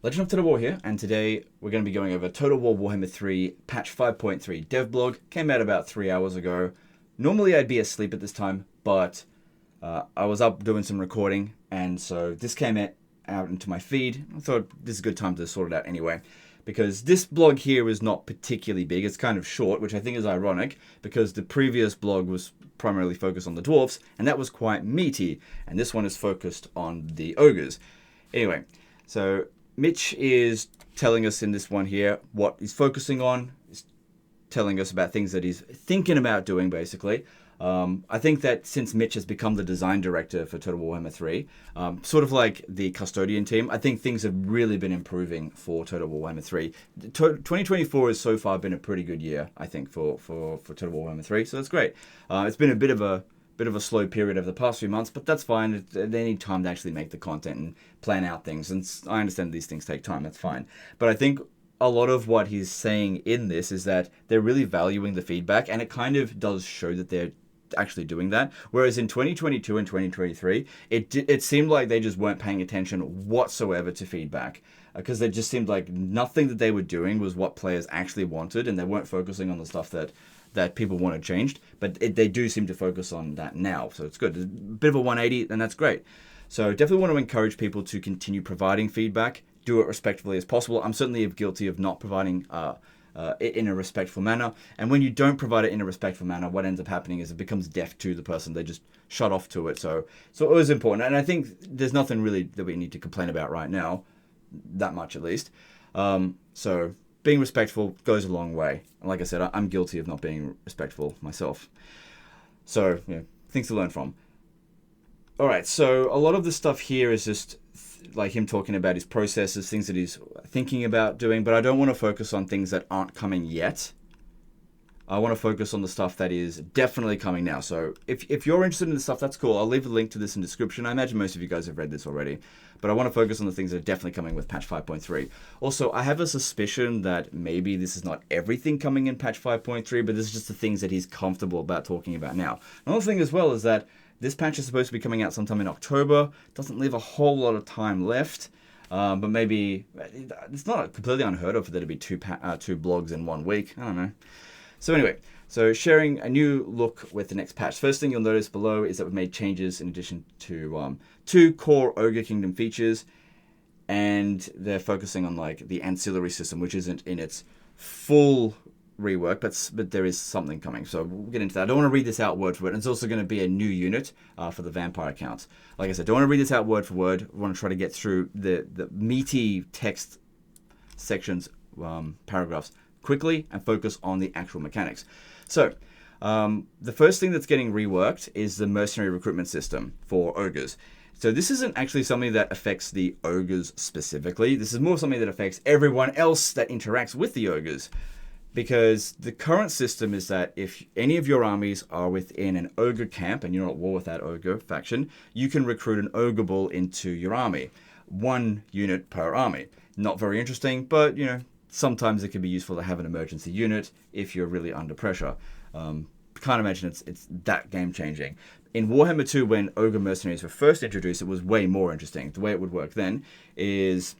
Legend of Total War here, and today we're going to be going over Total War Warhammer 3 patch 5.3 dev blog. Came out about 3 hours ago. Normally I'd be asleep at this time, but I was up doing some recording, and so this came out into my feed. I thought this is a good time to sort it out anyway, because this blog here is not particularly big. It's kind of short, which I think is ironic, because the previous blog was primarily focused on the dwarfs, and that was quite meaty, and this one is focused on the ogres. Anyway, so Mitch is telling us in this one here what he's focusing on. He's telling us about things that he's thinking about doing, basically. I think that since Mitch has become the design director for Total Warhammer 3, sort of like the custodian team, I think things have really been improving for Total Warhammer 3. 2024 has so far been a pretty good year, I think, for Total Warhammer 3, so that's great. It's been a bit of a slow period over the past few months, but that's fine. They need time to actually make the content and plan out things, and I understand these things take time. That's fine. But I think a lot of what he's saying in this is that they're really valuing the feedback, and it kind of does show that they're actually doing that. Whereas in 2022 and 2023, it seemed like they just weren't paying attention whatsoever to feedback, because it just seemed like nothing that they were doing was what players actually wanted, and they weren't focusing on the stuff that people wanted changed, but they do seem to focus on that now, so it's good. A bit of a 180, and that's great. So definitely want to encourage people to continue providing feedback, do it respectfully as possible. I'm certainly guilty of not providing it in a respectful manner, and when you don't provide it in a respectful manner, what ends up happening is it becomes deaf to the person. They just shut off to it, so it was important, and I think there's nothing really that we need to complain about right now, that much at least. So being respectful goes a long way. And like I said, I'm guilty of not being respectful myself. So, things to learn from. All right, so a lot of the stuff here is just like him talking about his processes, things that he's thinking about doing, but I don't want to focus on things that aren't coming yet. I want to focus on the stuff that is definitely coming now. So if you're interested in the stuff, that's cool. I'll leave a link to this in the description. I imagine most of you guys have read this already, but I want to focus on the things that are definitely coming with patch 5.3. Also, I have a suspicion that maybe this is not everything coming in patch 5.3, but this is just the things that he's comfortable about talking about now. Another thing as well is that this patch is supposed to be coming out sometime in October. Doesn't leave a whole lot of time left. But maybe it's not completely unheard of for there to be two blogs in 1 week. I don't know. So anyway, so sharing a new look with the next patch. First thing you'll notice below is that we've made changes in addition to 2 core Ogre Kingdom features, and they're focusing on like the ancillary system, which isn't in its full rework, but there is something coming. So we'll get into that. I don't want to read this out word for word. It's also going to be a new unit for the vampire accounts. Like I said, don't want to read this out word for word. We want to try to get through the meaty text sections, paragraphs quickly, and focus on the actual mechanics. So the first thing that's getting reworked is the mercenary recruitment system for ogres. So this isn't actually something that affects the ogres specifically. This is more something that affects everyone else that interacts with the ogres, because the current system is that if any of your armies are within an ogre camp and you're at war with that ogre faction, you can recruit an ogre bull into your army. 1 unit per army. Not very interesting, but sometimes it can be useful to have an emergency unit if you're really under pressure. Can't imagine it's that game changing. In Warhammer 2, when Ogre Mercenaries were first introduced, it was way more interesting. The way it would work then is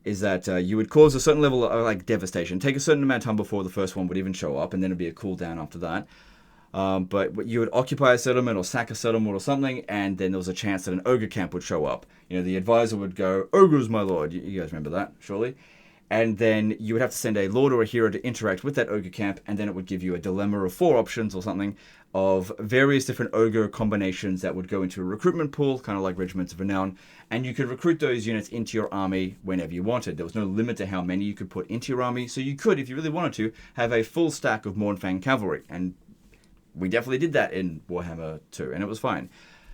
that you would cause a certain level of devastation, take a certain amount of time before the first one would even show up, and then it'd be a cooldown after that. But you would occupy a settlement or sack a settlement or something, and then there was a chance that an ogre camp would show up. The advisor would go, "Ogres, my lord." You guys remember that, surely? And then you would have to send a lord or a hero to interact with that ogre camp, and then it would give you a dilemma of 4 options or something of various different ogre combinations that would go into a recruitment pool, kind of like Regiments of Renown, and you could recruit those units into your army whenever you wanted. There was no limit to how many you could put into your army, so you could, if you really wanted to, have a full stack of Mournfang cavalry, and we definitely did that in Warhammer 2, and it was fine.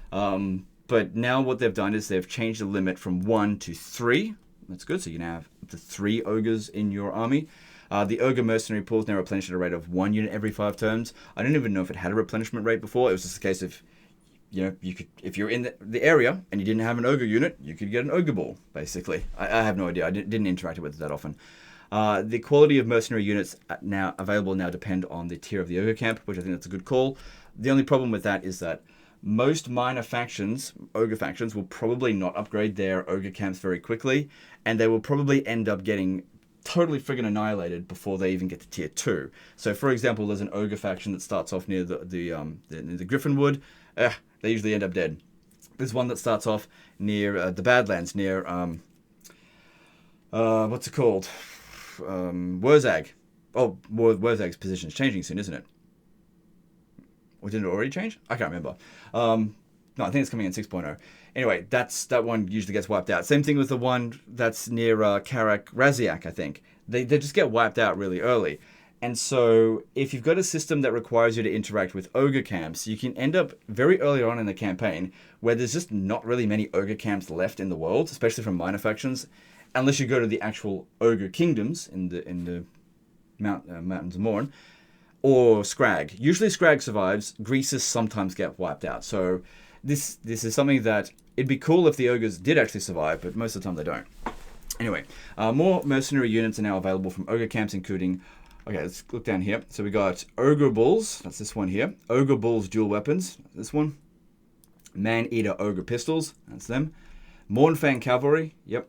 But now what they've done is they've changed the limit from 1 to 3. That's good, so you now have up to 3 ogres in your army. The ogre mercenary pool is now replenished at a rate of 1 unit every 5 turns. I don't even know if it had a replenishment rate before. It was just a case of, you could, if you're in the area and you didn't have an ogre unit, you could get an ogre ball, basically. I have no idea. I didn't interact with it that often. The quality of mercenary units now available depend on the tier of the ogre camp, which I think that's a good call. The only problem with that is that most minor factions, ogre factions, will probably not upgrade their ogre camps very quickly, and they will probably end up getting totally friggin' annihilated before they even get to tier 2. So, for example, there's an ogre faction that starts off near the Griffinwood. They usually end up dead. There's one that starts off near the Badlands, near what's it called? Wurzag. Oh, Wurzag's position is changing soon, isn't it? Or did it already change? I can't remember. No, I think it's coming in 6.0. Anyway, that one usually gets wiped out. Same thing with the one that's near Karak Raziak, I think. They just get wiped out really early. And so if you've got a system that requires you to interact with ogre camps, you can end up very early on in the campaign where there's just not really many ogre camps left in the world, especially from minor factions, unless you go to the actual ogre kingdoms in the Mountains of Morn, or Scrag. Usually Scrag survives. Greases sometimes get wiped out. So this is something that it'd be cool if the ogres did actually survive, but most of the time they don't. Anyway, more mercenary units are now available from ogre camps, including... Okay, let's look down here. So we got Ogre Bulls. That's this one here. Ogre Bulls dual weapons. This one. Man-Eater Ogre Pistols. That's them. Mornfang Cavalry. Yep.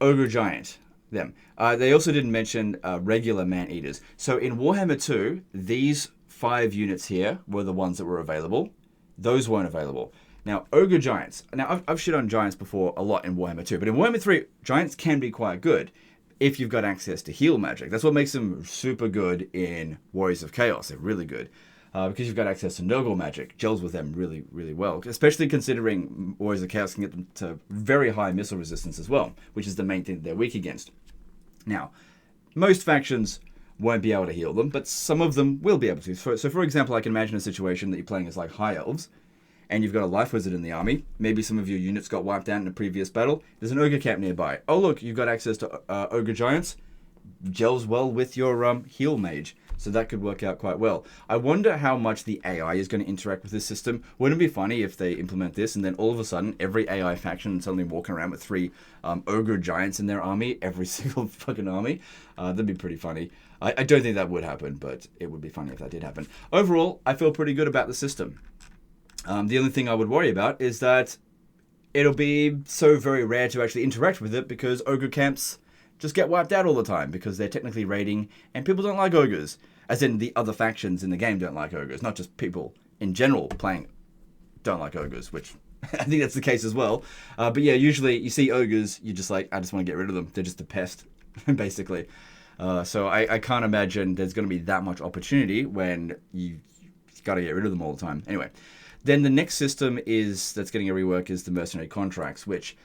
Ogre Giant. Them. They also didn't mention regular Man-Eaters. So in Warhammer 2, these 5 units here were the ones that were available. Those weren't available. Now, Ogre Giants. Now, I've shit on Giants before a lot in Warhammer 2. But in Warhammer 3, Giants can be quite good if you've got access to heal magic. That's what makes them super good in Warriors of Chaos. They're really good. Because you've got access to Nurgle magic. Gels with them really, really well. Especially considering Warriors of Chaos can get them to very high missile resistance as well, which is the main thing that they're weak against. Now, most factions won't be able to heal them, but some of them will be able to. So for example, I can imagine a situation that you're playing as like High Elves, and you've got a Life Wizard in the army. Maybe some of your units got wiped out in a previous battle. There's an Ogre camp nearby. Oh look, you've got access to Ogre Giants. Gels well with your heal mage. So that could work out quite well. I wonder how much the AI is going to interact with this system. Wouldn't it be funny if they implement this and then all of a sudden every AI faction is suddenly walking around with 3 Ogre Giants in their army, every single fucking army? That'd be pretty funny. I don't think that would happen, but it would be funny if that did happen. Overall, I feel pretty good about the system. The only thing I would worry about is that it'll be so very rare to actually interact with it because ogre camps just get wiped out all the time because they're technically raiding and people don't like ogres. As in the other factions in the game don't like ogres, not just people in general playing don't like ogres, which I think that's the case as well. But yeah, usually you see ogres, you're just like, I just want to get rid of them. They're just a pest, basically. So I can't imagine there's going to be that much opportunity when you've got to get rid of them all the time. Anyway. Then the next system that's getting a rework is the mercenary contracts, which,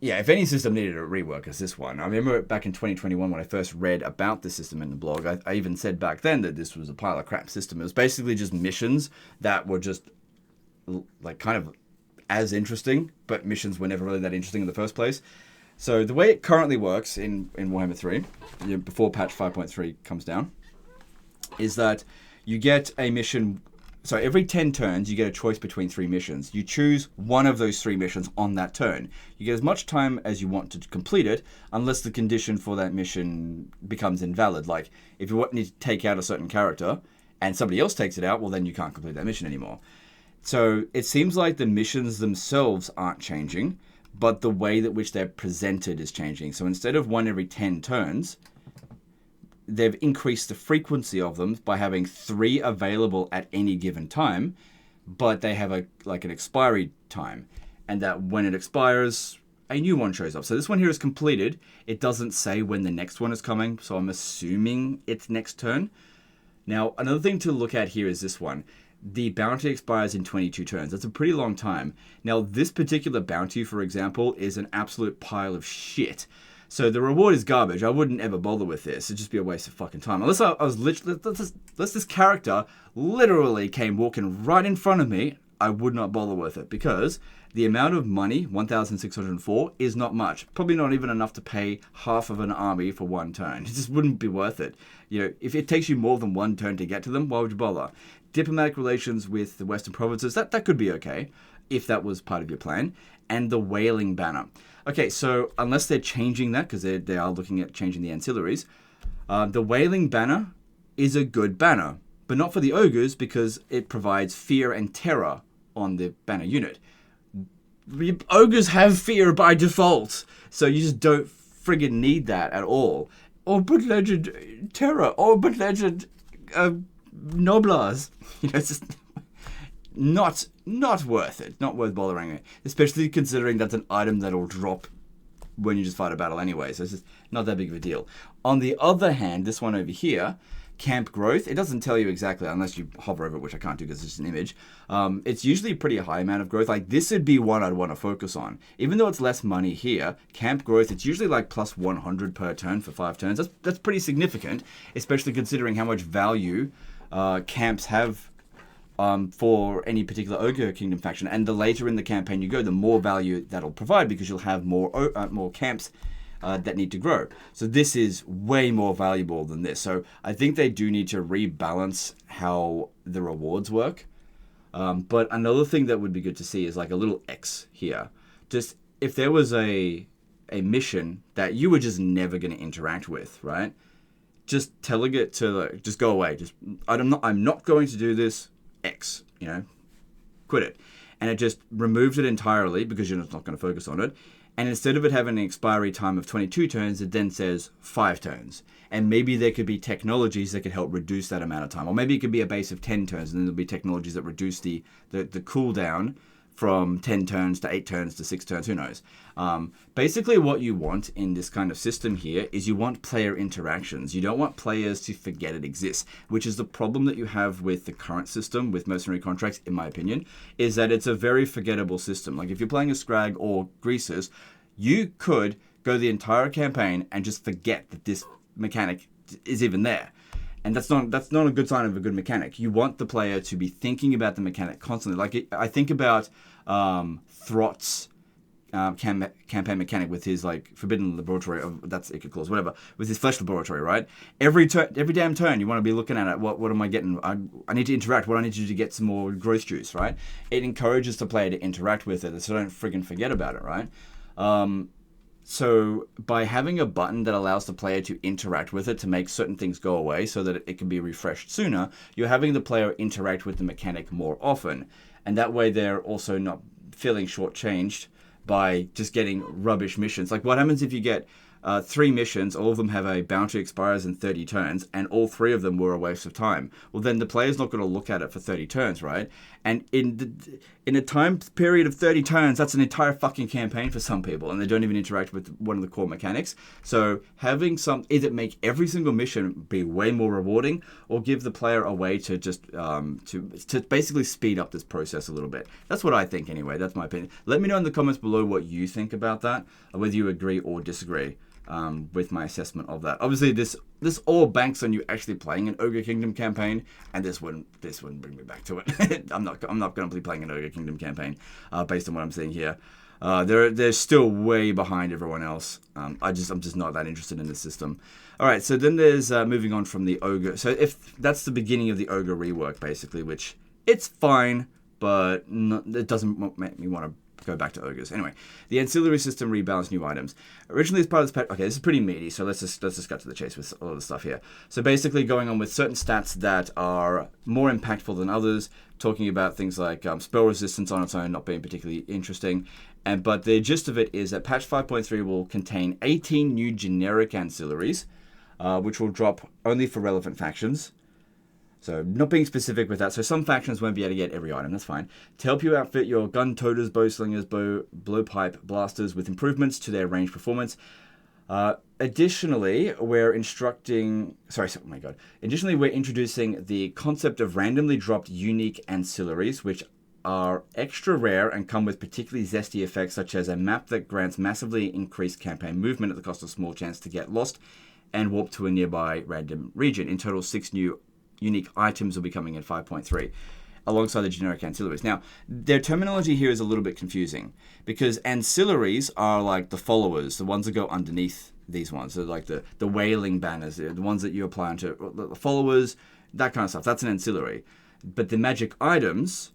yeah, if any system needed a rework, it's this one. I remember back in 2021 when I first read about the system in the blog, I even said back then that this was a pile of crap system. It was basically just missions that were just like kind of as interesting, but missions were never really that interesting in the first place. So the way it currently works in Warhammer 3, before patch 5.3 comes down, is that you get a mission... So every 10 turns, you get a choice between 3 missions. You choose one of those 3 missions on that turn. You get as much time as you want to complete it, unless the condition for that mission becomes invalid. Like, if you want to take out a certain character, and somebody else takes it out, well, then you can't complete that mission anymore. So it seems like the missions themselves aren't changing, but the way that which they're presented is changing. So instead of 1 every 10 turns... they've increased the frequency of them by having 3 available at any given time, but they have an expiry time, and that when it expires, a new one shows up. So this one here is completed. It doesn't say when the next one is coming, so I'm assuming it's next turn. Now, another thing to look at here is this one. The bounty expires in 22 turns. That's a pretty long time. Now, this particular bounty, for example, is an absolute pile of shit. So the reward is garbage. I wouldn't ever bother with this. It'd just be a waste of fucking time. Unless I was literally... Unless this character literally came walking right in front of me, I would not bother with it. Because the amount of money, 1,604, is not much. Probably not even enough to pay half of an army for 1 turn. It just wouldn't be worth it. You know, if it takes you more than 1 turn to get to them, why would you bother? Diplomatic relations with the Western provinces, that could be okay, if that was part of your plan. And the Wailing Banner. Okay, so unless they're changing that, because they are looking at changing the ancillaries, the Wailing Banner is a good banner, but not for the ogres because it provides fear and terror on the banner unit. Ogres have fear by default, so you just don't friggin' need that at all. Or but legend terror, or but legend noblars. It's just not worth it. Not worth bothering it, especially considering that's an item that'll drop when you just fight a battle anyway. So it's just not that big of a deal. On the other hand, this one over here, camp growth, it doesn't tell you exactly unless you hover over it, which I can't do because it's just an image. It's usually a pretty high amount of growth. Like this would be one I'd want to focus on. Even though it's less money here, camp growth, it's usually like plus 100 per turn for 5 turns. That's pretty significant, especially considering how much value camps have for any particular Ogre Kingdom faction. And the later in the campaign you go, the more value that'll provide because you'll have more camps that need to grow. So this is way more valuable than this. So I think they do need to rebalance how the rewards work. But another thing that would be good to see is like a little X here. Just if there was a mission that you were just never going to interact with, right? Just telling it to just go away. I'm not going to do this. X, quit it. And it just removes it entirely because you're just not going to focus on it. And instead of it having an expiry time of 22 turns, it then says 5 turns. And maybe there could be technologies that could help reduce that amount of time. Or maybe it could be a base of 10 turns, and then there'll be technologies that reduce the cooldown from 10 turns to 8 turns to 6 turns, who knows. Basically what you want in this kind of system here is you want player interactions. You don't want players to forget it exists, which is the problem that you have with the current system with mercenary contracts, in my opinion, is that it's a very forgettable system. Like if you're playing a Scrag or Greasers, you could go the entire campaign and just forget that this mechanic is even there. And that's not a good sign of a good mechanic. You want the player to be thinking about the mechanic constantly. Like I think about Throt's campaign mechanic with his like Forbidden Laboratory, that's Ichor Claws, whatever, with his Flesh Laboratory, right? Every damn turn you want to be looking at it. What am I getting? I need to interact. What I need to do to get some more growth juice, right? It encourages the player to interact with it, so don't friggin' forget about it, right? So by having a button that allows the player to interact with it to make certain things go away so that it can be refreshed sooner, you're having the player interact with the mechanic more often. And that way they're also not feeling shortchanged by just getting rubbish missions. Like what happens if you get 3 missions, all of them have a bounty expires in 30 turns, and all 3 of them were a waste of time? Well, then the player's not going to look at it for 30 turns, right? And in a time period of 30 turns, that's an entire fucking campaign for some people, and they don't even interact with one of the core mechanics. So having either make every single mission be way more rewarding, or give the player a way to just to basically speed up this process a little bit. That's what I think anyway. That's my opinion. Let me know in the comments below what you think about that, whether you agree or disagree with my assessment of that. Obviously, this all banks on you actually playing an Ogre Kingdom campaign, and this wouldn't bring me back to it. I'm not going to be playing an Ogre Kingdom campaign based on what I'm seeing here. They're still way behind everyone else. I'm just not that interested in this system. All right, so then there's moving on from the Ogre. So if that's the beginning of the Ogre rework, basically, which it's fine, but it doesn't make me want to go back to Ogres. Anyway, the ancillary system rebalanced new items. Originally as part of this patch, okay, this is pretty meaty, so let's just cut to the chase with all of the stuff here. So basically going on with certain stats that are more impactful than others, talking about things like spell resistance on its own not being particularly interesting, but the gist of it is that patch 5.3 will contain 18 new generic ancillaries, which will drop only for relevant factions. So not being specific with that. So some factions won't be able to get every item. That's fine. To help you outfit your gun toters, bow slingers, blowpipe blasters with improvements to their range performance. Additionally, we're introducing the concept of randomly dropped unique ancillaries, which are extra rare and come with particularly zesty effects, such as a map that grants massively increased campaign movement at the cost of small chance to get lost and warp to a nearby random region. In total, 6 new unique items will be coming in 5.3 alongside the generic ancillaries. Now, their terminology here is a little bit confusing because ancillaries are like the followers, the ones that go underneath these ones. So like the wailing banners, the ones that you apply onto the followers, that kind of stuff. That's an ancillary. But the magic items,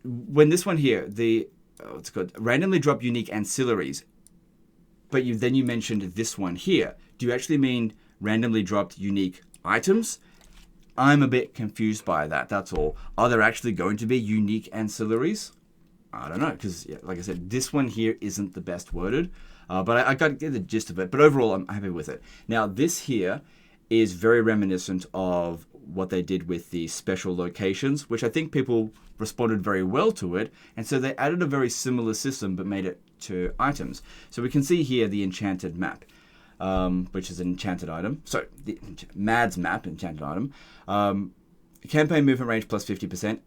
when this one here, it's called randomly drop unique ancillaries, but then you mentioned this one here. Do you actually mean randomly dropped unique items? I'm a bit confused by that, that's all. Are there actually going to be unique ancillaries? I don't know, because, yeah, like I said, this one here isn't the best worded, but I got to get the gist of it. But overall, I'm happy with it. Now, this here is very reminiscent of what they did with the special locations, which I think people responded very well to it, and so they added a very similar system but made it to items. So we can see here the enchanted map, which is an enchanted item. So the Mad's map, enchanted item. Campaign movement range plus 50%,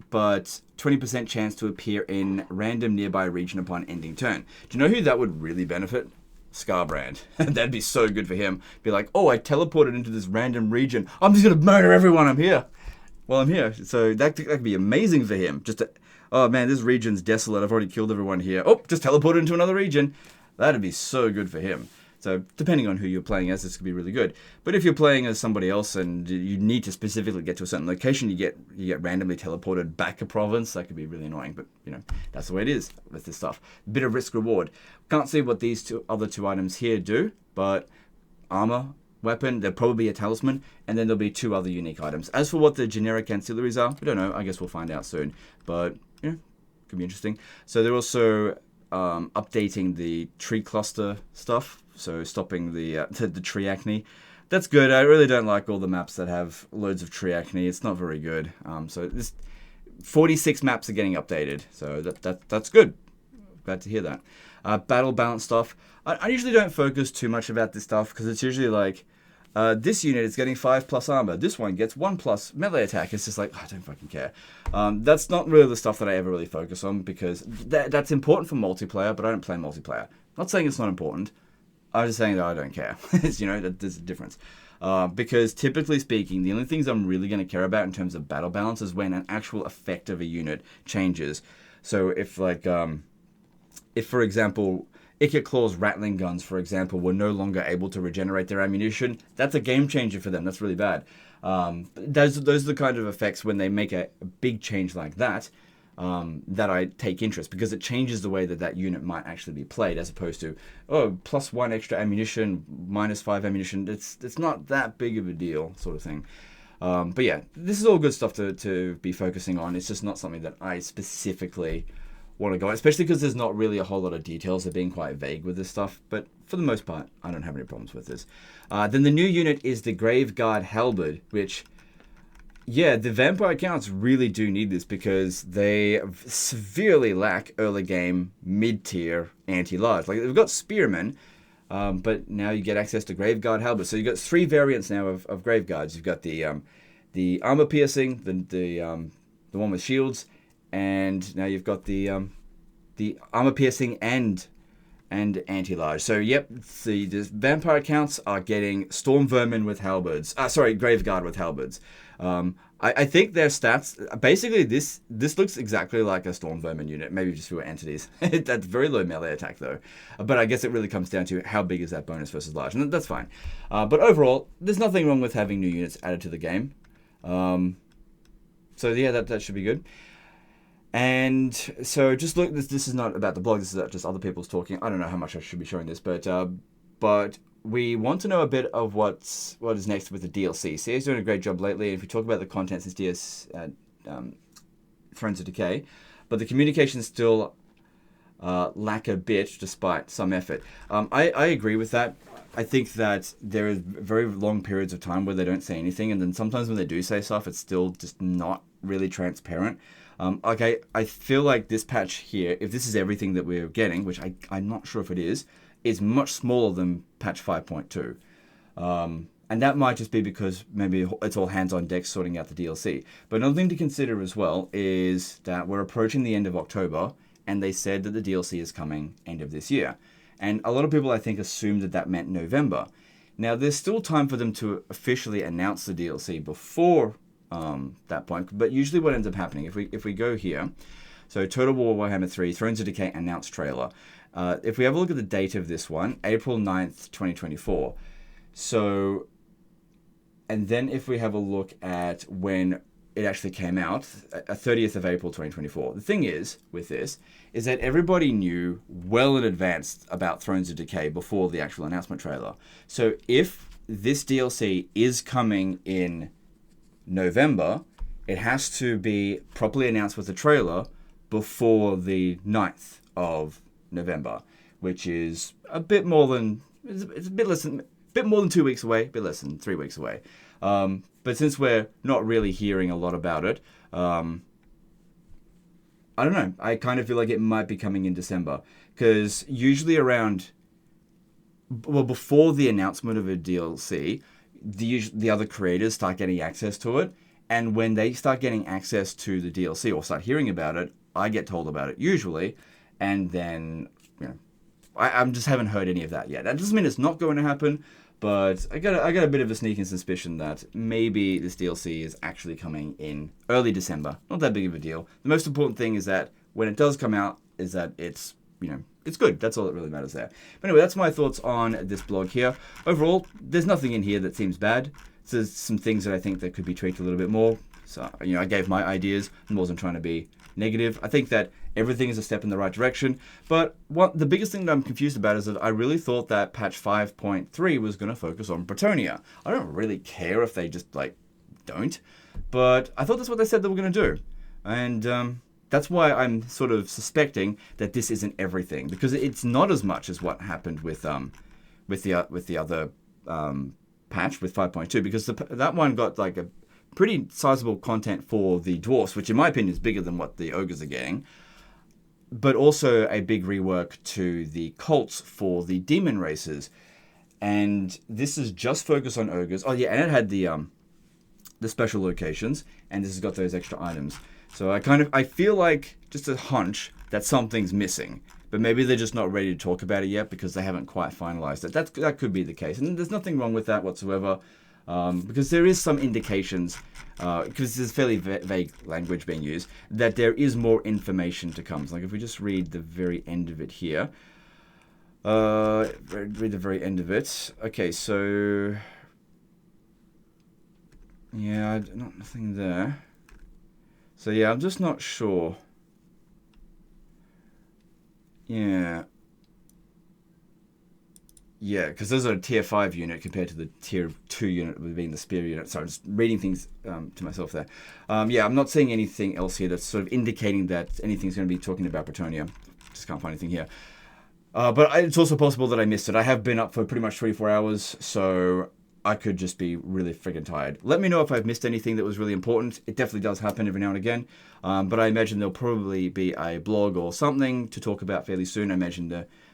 but 20% chance to appear in random nearby region upon ending turn. Do you know who that would really benefit? Scarbrand. That'd be so good for him. Be like, oh, I teleported into this random region. I'm just going to murder everyone. I'm here. Well, I'm here. So that could be amazing for him. Just to, oh man, this region's desolate. I've already killed everyone here. Oh, just teleported into another region. That'd be so good for him. So depending on who you're playing as, this could be really good. But if you're playing as somebody else and you need to specifically get to a certain location, you get randomly teleported back a province. That could be really annoying. But you know, that's the way it is with this stuff. Bit of risk reward. Can't see what these other two items here do, but armor, weapon, there'll probably be a talisman, and then there'll be two other unique items. As for what the generic ancillaries are, we don't know. I guess we'll find out soon. But yeah, could be interesting. So they're also updating the tree cluster stuff. So stopping the tree acne. That's good. I really don't like all the maps that have loads of tree acne. It's not very good. So this 46 maps are getting updated. So that's good. Glad to hear that. Battle balance stuff. I usually don't focus too much about this stuff because it's usually like this unit is getting 5+ armor. This one gets 1+ melee attack. It's just like, oh, I don't fucking care. That's not really the stuff that I ever really focus on because that's important for multiplayer, but I don't play multiplayer. Not saying it's not important. I'm just saying that I don't care. You know, there's a difference. Because typically speaking, the only things I'm really going to care about in terms of battle balance is when an actual effect of a unit changes. So if like, if for example, Ikat Claw's rattling guns, for example, were no longer able to regenerate their ammunition, that's a game changer for them. That's really bad. Those are the kind of effects when they make a big change like that, that I take interest because it changes the way that unit might actually be played as opposed to, oh, +1 extra ammunition, -5 ammunition. It's not that big of a deal sort of thing. But yeah, this is all good stuff to be focusing on. It's just not something that I specifically want to go on, especially because there's not really a whole lot of details. They're being quite vague with this stuff, but for the most part, I don't have any problems with this. Then the new unit is the Graveguard Halberd, which, yeah, the vampire counts really do need this because they severely lack early game mid-tier anti-large. Like, they've got Spearmen, but now you get access to Graveguard Halberd. So you've got 3 variants now of Graveguards. You've got the armor piercing, the one with shields, and now you've got the armor piercing and anti-large. So yep, the vampire counts are getting Storm Vermin with halberds. Graveguard with halberds. I think their stats, basically this looks exactly like a Storm Vermin unit, maybe just fewer entities. That's very low melee attack though. But I guess it really comes down to how big is that bonus versus large, and that's fine. But overall, there's nothing wrong with having new units added to the game. So yeah, that should be good. And so just look, this is not about the blog, this is just other people's talking. I don't know how much I should be showing this, but we want to know a bit of what is next with the DLC. CA's doing a great job lately, and if we talk about the content since Thrones of Decay, but the communications still lack a bit despite some effort. I agree with that. I think that there is very long periods of time where they don't say anything, and then sometimes when they do say stuff, it's still just not really transparent. I feel like this patch here, if this is everything that we're getting, which I'm not sure if it is much smaller than patch 5.2. And that might just be because maybe it's all hands on deck sorting out the DLC. But another thing to consider as well is that we're approaching the end of October, and they said that the DLC is coming end of this year. And a lot of people, I think, assumed that meant November. Now, there's still time for them to officially announce the DLC before that point, but usually what ends up happening, if we go here, so Total War Warhammer 3, Thrones of Decay announced trailer. If we have a look at the date of this one, April 9th, 2024. So, and then if we have a look at when it actually came out, 30th of April, 2024. The thing is, with this, is that everybody knew well in advance about Thrones of Decay before the actual announcement trailer. So if this DLC is coming in November, it has to be properly announced with a trailer before the 9th of November, which is a bit more than, it's a bit less than, bit more than 2 weeks away, a bit less than 3 weeks away. But since we're not really hearing a lot about it, I don't know. I kind of feel like it might be coming in December, because usually around, well, before the announcement of a DLC, the other creators start getting access to it, and when they start getting access to the DLC or start hearing about it, I get told about it usually, and then I just haven't heard any of that yet. That doesn't mean it's not going to happen, but I got a bit of a sneaking suspicion that maybe this DLC is actually coming in early December. Not that big of a deal. The most important thing is that when it does come out, is that it's it's good. That's all that really matters there. But anyway, that's my thoughts on this blog here. Overall, there's nothing in here that seems bad. There's some things that I think that could be tweaked a little bit more. So, I gave my ideas and wasn't trying to be negative. I think that everything is a step in the right direction. But the biggest thing that I'm confused about is that I really thought that patch 5.3 was going to focus on Bretonia. I don't really care if they just, don't. But I thought that's what they said they were going to do. And that's why I'm sort of suspecting that this isn't everything, because it's not as much as what happened with the other patch with 5.2, because that one got like a pretty sizable content for the dwarfs, which in my opinion is bigger than what the ogres are getting, but also a big rework to the cults for the demon races. And this is just focused on ogres. Oh yeah, and it had the special locations, and this has got those extra items. So I feel like, just a hunch, that something's missing. But maybe they're just not ready to talk about it yet because they haven't quite finalized it. That could be the case. And there's nothing wrong with that whatsoever. Because there is some indications, because there's fairly vague language being used, that there is more information to come. So if we just read the very end of it here. Read the very end of it. Okay, so... yeah, nothing there. So yeah, I'm just not sure. Yeah. Yeah, because those are a tier 5 unit compared to the tier 2 unit being the spear unit. Sorry, I'm just reading things to myself there. Yeah, I'm not seeing anything else here that's sort of indicating that anything's going to be talking about Bretonia. Just can't find anything here. But it's also possible that I missed it. I have been up for pretty much 24 hours, so I could just be really friggin' tired. Let me know if I've missed anything that was really important. It definitely does happen every now and again. But I imagine there'll probably be a blog or something to talk about fairly soon. I imagine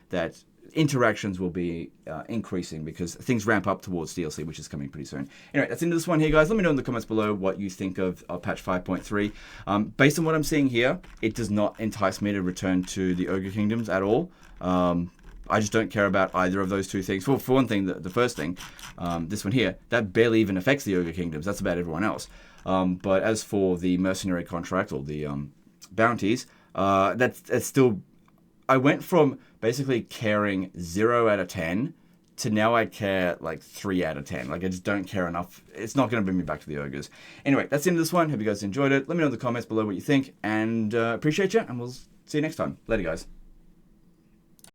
that interactions will be increasing because things ramp up towards DLC, which is coming pretty soon. Anyway, that's into this one here, guys. Let me know in the comments below what you think of patch 5.3. Based on what I'm seeing here, it does not entice me to return to the Ogre Kingdoms at all. I just don't care about either of those two things. Well, for one thing, the first thing, this one here, that barely even affects the Ogre Kingdoms. That's about everyone else. But as for the mercenary contract or the bounties, that's still... I went from basically caring 0 out of 10 to now I care like 3 out of 10. Like, I just don't care enough. It's not going to bring me back to the ogres. Anyway, that's the end of this one. Hope you guys enjoyed it. Let me know in the comments below what you think, and appreciate you, and we'll see you next time. Later, guys.